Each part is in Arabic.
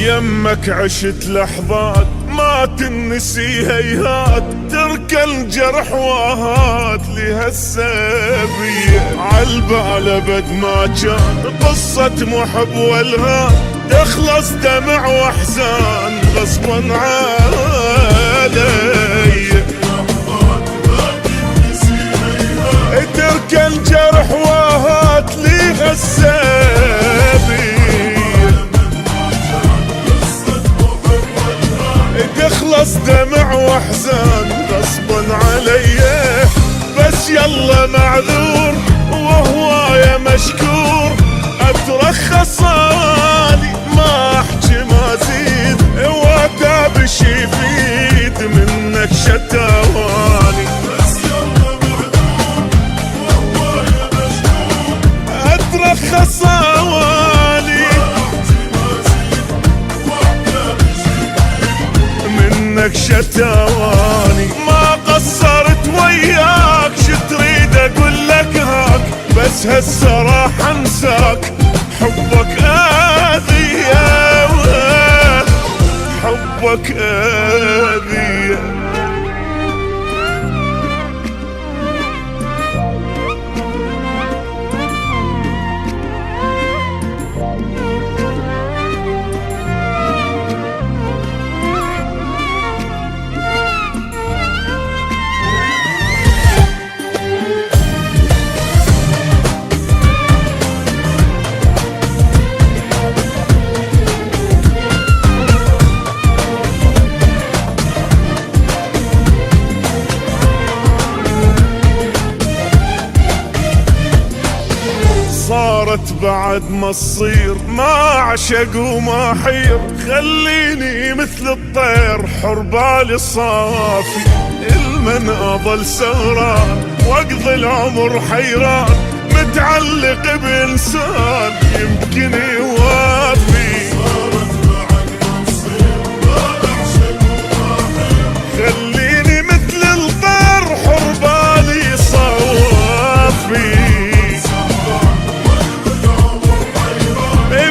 يمك عشت لحظات ما تنسي هيهات، ترك الجرح واهات لهالسبية. عالبال ابد ما كان قصة محب والهان، تخلص دمع واحزان غصبا علي. ترك الجرح واهات لهالسبية، تخلص دمع واحزان غصبا علي. بس يلا معذور وهوايا مشكور، اترخص اني ما احكي ما زيد، واتابش يفيد منك شتاواني. بس يلا معذور وهوايا مشكور، اترخص اني منك شتاواني. ما قصرت وياك شتريد اقول لك هاك، بس هسه راح انساك. حبك اذية حبك اذية. صارت بعد ما تصير ما عشق وما حير، خليني مثل الطير حر بالي صافي. المن اظل سهران واقضي العمر حيران، متعلق بانسان يمكن يوافي. صارت بعد ما تصير ما عشق وما حير، خليني مثل الطير حر بالي صافي.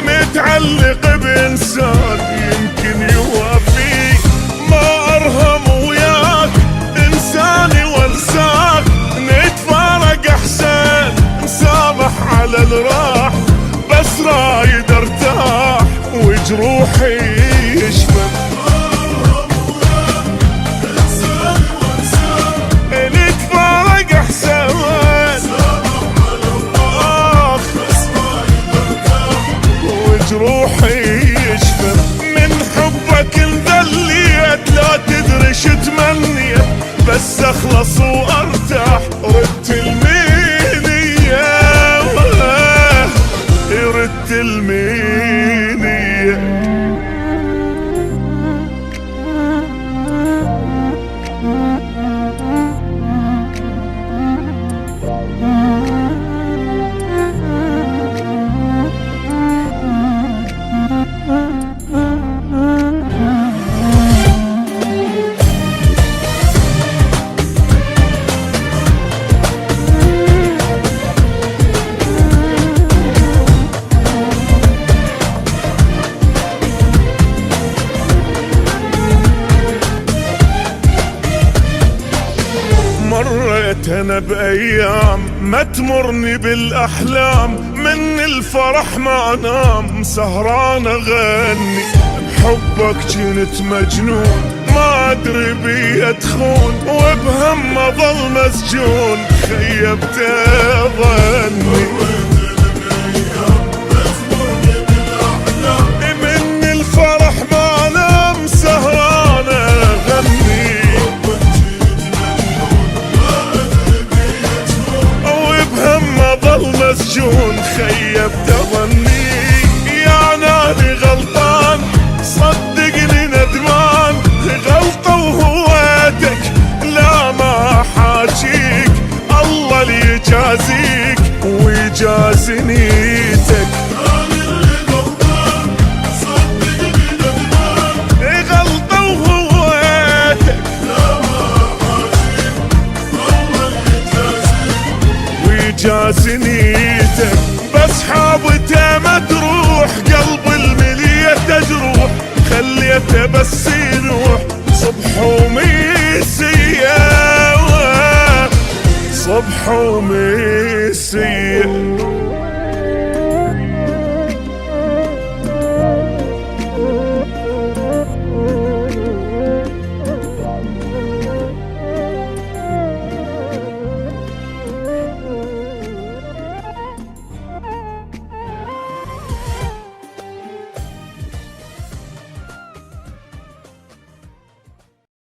متعلق بإنسان يمكن يوافي. ما أرهم وياك إنساني وانساك، نتفارق أحسن نسامح على الراح. بس رايد ارتاح وجروحي يشفى. نتفارق أحسن جروحي يشفى. من حبك انذليت لا تدري شو تمنيت، بس اخلص وارتاح ردت المينية. ردت المينية. مريت انا بايام ما تمرني بالاحلام، من الفرح ما انام سهران اغني. بحبك جنت مجنون ما ادري بي ادخون، وبهم اظل مسجون خيبت ظني. من الفرح ما انام سهران اغني، مسجون خيبت ظني. يا نادي غلطان صدقني ندمان، غلطة وهويتك لا ما حاجيك. الله اللي يجازيك ويجازي نيتك. غلطة وهويتك ويجازي نيتك. بس حابته ما تروح قلب الملية تجروح، بحومي السيد